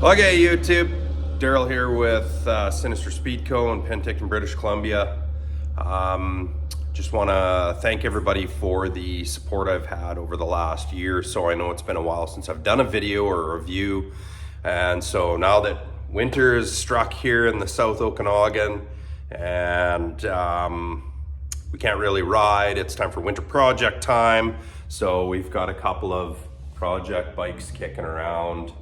Okay, YouTube, Daryl here with Sinister Speed Co. in Penticton, British Columbia. Just want to thank everybody for the support I've had over the last year. So I know it's been a while since I've done a video or a review. And so now that winter is struck here in the South Okanagan and we can't really ride, it's time for winter project time. So we've got a couple of project bikes kicking around.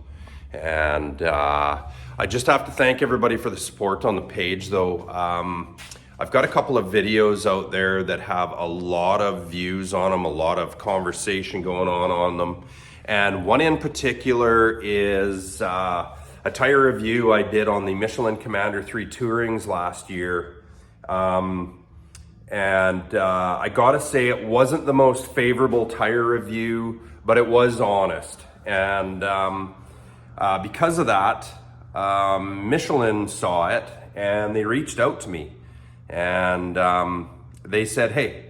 And I just have to thank everybody for the support on the page though. I've got a couple of videos out there that have a lot of views on them, a lot of conversation going on them. And one in particular is a tire review I did on the Michelin Commander 3 Tourings last year. I gotta say it wasn't the most favorable tire review, but it was honest. And because of that, Michelin saw it and they reached out to me and they said, hey,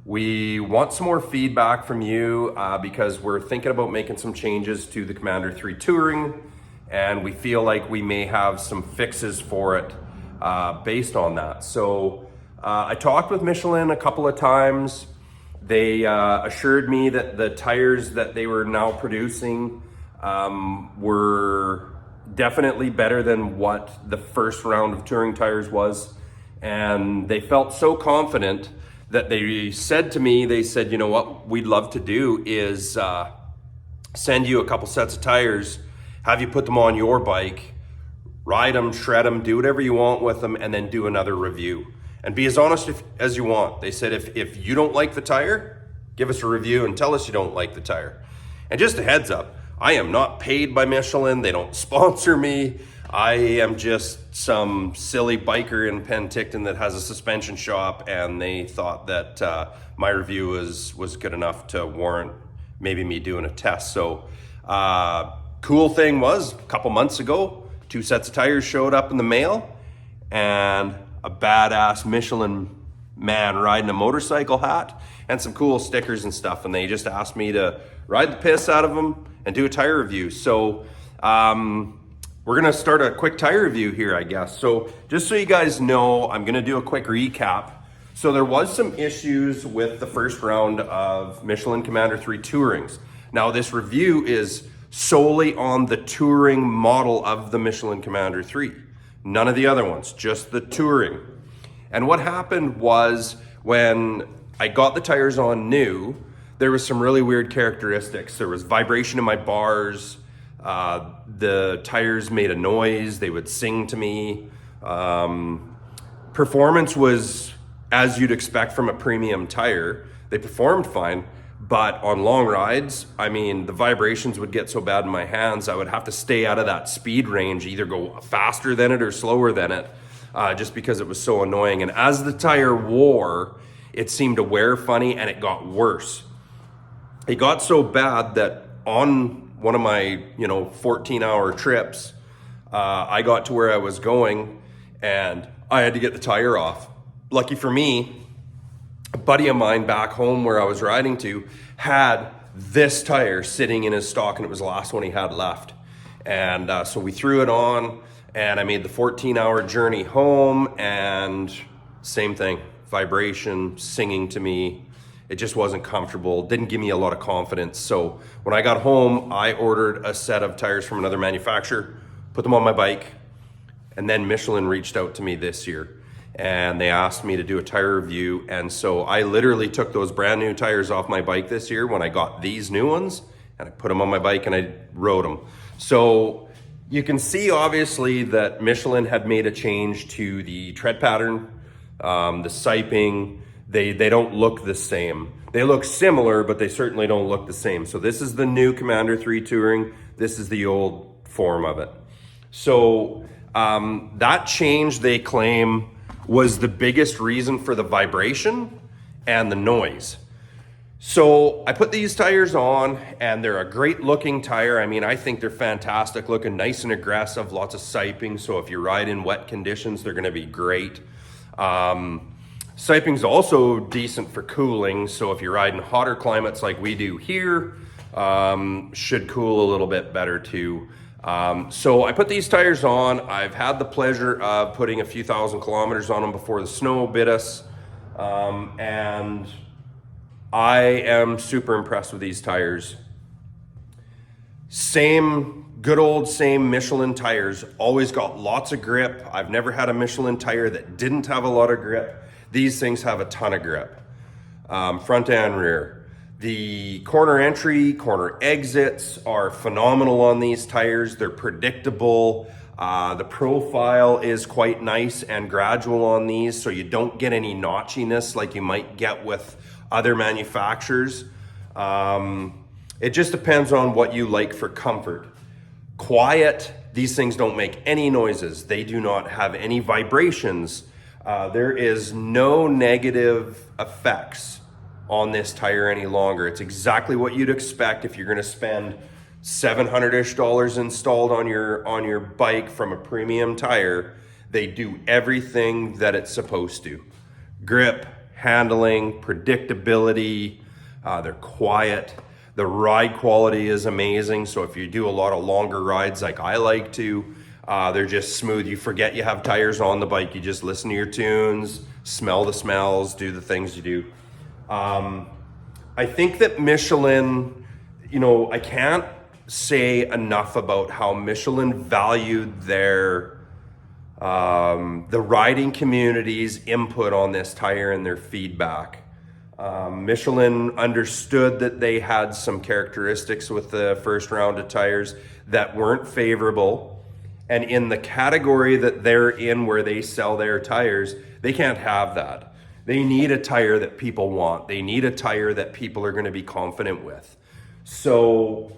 we want some more feedback from you because we're thinking about making some changes to the Commander 3 Touring and we feel like we may have some fixes for it based on that. So I talked with Michelin a couple of times. They assured me that the tires that they were now producing were definitely better than what the first round of touring tires was. And they felt so confident that they said to me, they said, you know what we'd love to do is send you a couple sets of tires, have you put them on your bike, ride them, shred them, do whatever you want with them, and then do another review. And be as honest as you want. They said, if you don't like the tire, give us a review and tell us you don't like the tire. And just a heads up, I am not paid by Michelin. They don't sponsor me. I am just some silly biker in Penticton that has a suspension shop, and they thought that my review was good enough to warrant maybe me doing a test. So cool thing was, a couple months ago, 2 sets of tires showed up in the mail, and a badass Michelin man riding a motorcycle hat and some cool stickers and stuff. And they just asked me to ride the piss out of them and do a tire review. So we're gonna start a quick tire review here, I guess. So just so you guys know, I'm gonna do a quick recap. So there was some issues with the first round of Michelin Commander 3 Tourings. Now this review is solely on the touring model of the Michelin Commander 3. None of the other ones, just the touring. And what happened was when I got the tires on new, there was some really weird characteristics. There was vibration in my bars. The tires made a noise. They would sing to me. Performance was as you'd expect from a premium tire. They performed fine, but on long rides, I mean, the vibrations would get so bad in my hands, I would have to stay out of that speed range, either go faster than it or slower than it, just because it was so annoying. And as the tire wore, it seemed to wear funny and it got worse. It got so bad that on one of my 14-hour trips, I got to where I was going and I had to get the tire off. Lucky for me, a buddy of mine back home where I was riding to had this tire sitting in his stock and it was the last one he had left. And so we threw it on and I made the 14-hour journey home and same thing, vibration, singing to me. It just wasn't comfortable, didn't give me a lot of confidence. So when I got home, I ordered a set of tires from another manufacturer, put them on my bike, and then Michelin reached out to me this year and they asked me to do a tire review. And so I literally took those brand new tires off my bike this year when I got these new ones and I put them on my bike and I rode them. So you can see obviously that Michelin had made a change to the tread pattern, the siping. They don't look the same. They look similar, but they certainly don't look the same. So this is the new Commander 3 Touring. This is the old form of it. So that change, they claim, was the biggest reason for the vibration and the noise. So I put these tires on and they're a great looking tire. I mean, I think they're fantastic looking, nice and aggressive, lots of siping. So if you ride in wet conditions, they're gonna be great. Siping's also decent for cooling, so if you ride in hotter climates like we do here, should cool a little bit better too. So I put these tires on. I've had the pleasure of putting a few thousand kilometers on them before the snow bit us. And I am super impressed with these tires. Good old same Michelin tires, always got lots of grip. I've never had a Michelin tire that didn't have a lot of grip. These things have a ton of grip, front and rear. The corner entry, corner exits are phenomenal on these tires. They're predictable. The profile is quite nice and gradual on these, so you don't get any notchiness like you might get with other manufacturers. It just depends on what you like for comfort. Quiet, these things don't make any noises. They do not have any vibrations. There is no negative effects on this tire any longer. It's exactly what you'd expect if you're going to spend $700-ish installed on your bike from a premium tire. They do everything that it's supposed to. Grip, handling, predictability, they're quiet. The ride quality is amazing. So if you do a lot of longer rides like I like to, they're just smooth. You forget you have tires on the bike. You just listen to your tunes, smell the smells, do the things you do. I think that Michelin, I can't say enough about how Michelin valued the riding community's input on this tire and their feedback. Michelin understood that they had some characteristics with the first round of tires that weren't favorable. And in the category that they're in where they sell their tires, they can't have that. They need a tire that people want. They need a tire that people are going to be confident with. So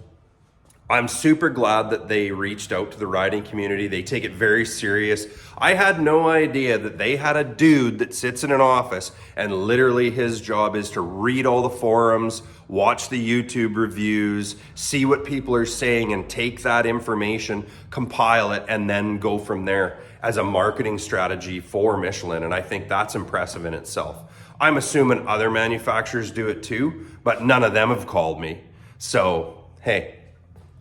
I'm super glad that they reached out to the riding community. They take it very serious. I had no idea that they had a dude that sits in an office and literally his job is to read all the forums, watch the YouTube reviews, see what people are saying and take that information, compile it, and then go from there as a marketing strategy for Michelin. And I think that's impressive in itself. I'm assuming other manufacturers do it too, but none of them have called me. So, hey,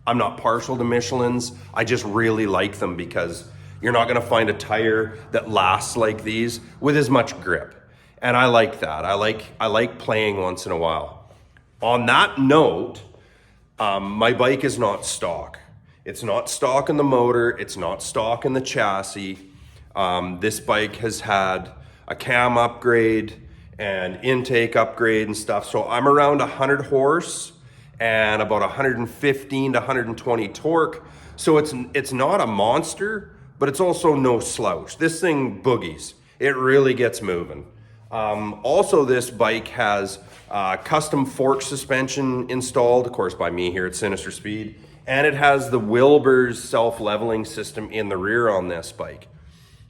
I'm not partial to Michelins. I just really like them because you're not gonna find a tire that lasts like these with as much grip. And I like that. I like playing once in a while. On that note, my bike is not stock. It's not stock in the motor. It's not stock in the chassis. This bike has had a cam upgrade and intake upgrade and stuff. So I'm around 100 horse and about 115 to 120 torque. So it's not a monster, but it's also no slouch. This thing boogies. It really gets moving. Also, this bike has custom fork suspension installed, of course, by me here at Sinister Speed. And it has the Wilbur's self-leveling system in the rear on this bike.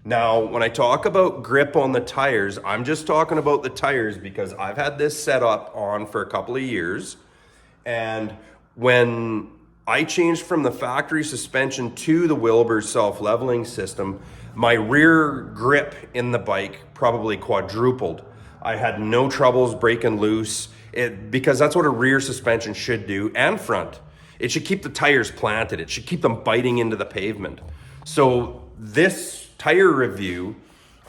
Now, when I talk about grip on the tires, I'm just talking about the tires because I've had this set up on for a couple of years. And when I changed from the factory suspension to the Wilbur's self-leveling system, my rear grip in the bike probably quadrupled. I had no troubles breaking loose because that's what a rear suspension should do, and front. It should keep the tires planted. It should keep them biting into the pavement. So this tire review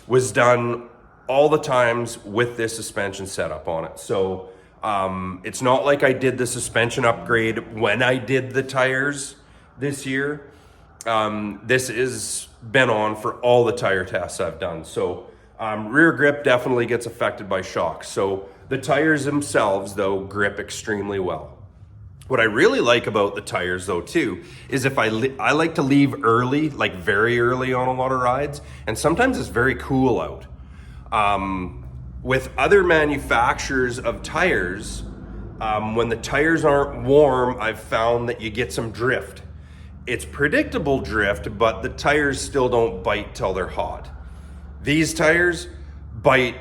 was done all the times with this suspension setup on it. So it's not like I did the suspension upgrade when I did the tires this year. This has been on for all the tire tests I've done. So rear grip definitely gets affected by shocks. So the tires themselves, though, grip extremely well. What I really like about the tires, though, too, is if I like to leave early, like very early on a lot of rides, and sometimes it's very cool out. With other manufacturers of tires, when the tires aren't warm, I've found that you get some drift. It's predictable drift, but the tires still don't bite till they're hot. These tires bite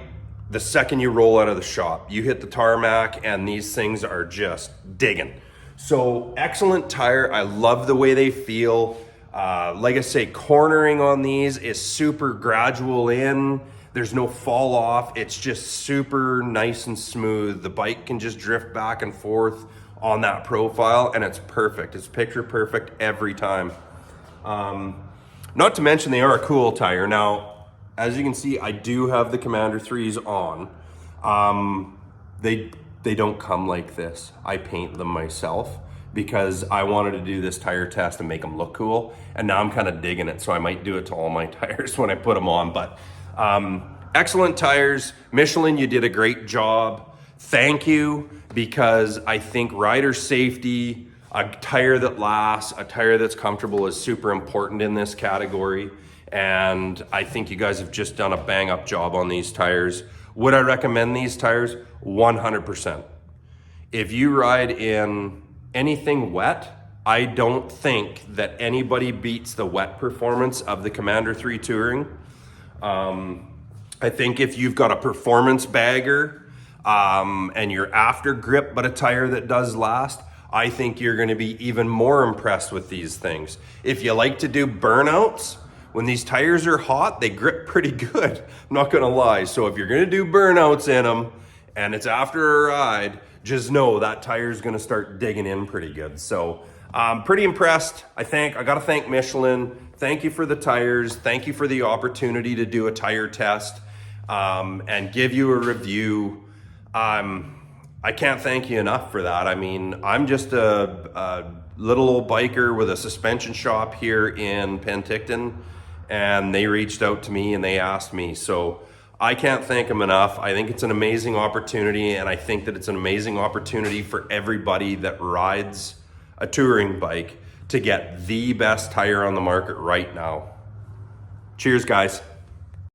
the second you roll out of the shop. You hit the tarmac and these things are just digging. So excellent tire. I love the way they feel. Like I say, cornering on these is super gradual in. There's no fall off. It's just super nice and smooth. The bike can just drift back and forth on that profile and it's perfect. It's picture perfect every time. Not to mention they are a cool tire. Now, as you can see, I do have the Commander 3s on. They don't come like this. I paint them myself because I wanted to do this tire test and make them look cool. And now I'm kind of digging it, so I might do it to all my tires when I put them on. But excellent tires. Michelin, you did a great job. Thank you, because I think rider safety, a tire that lasts, a tire that's comfortable is super important in this category. And I think you guys have just done a bang up job on these tires. Would I recommend these tires? 100%. If you ride in anything wet, I don't think that anybody beats the wet performance of the Commander 3 Touring. I think if you've got a performance bagger and you're after grip but a tire that does last, I think you're going to be even more impressed with these things. If you like to do burnouts, when these tires are hot, they grip pretty good. I'm not going to lie. So if you're going to do burnouts in them and it's after a ride, just know that tire is going to start digging in pretty good. So I'm pretty impressed. I got to thank Michelin. Thank you for the tires. Thank you for the opportunity to do a tire test and give you a review. I can't thank you enough for that. I mean, I'm just a little old biker with a suspension shop here in Penticton, and they reached out to me and they asked me. So I can't thank them enough. I think it's an amazing opportunity, and I think that it's an amazing opportunity for everybody that rides a touring bike to get the best tire on the market right now. Cheers, guys.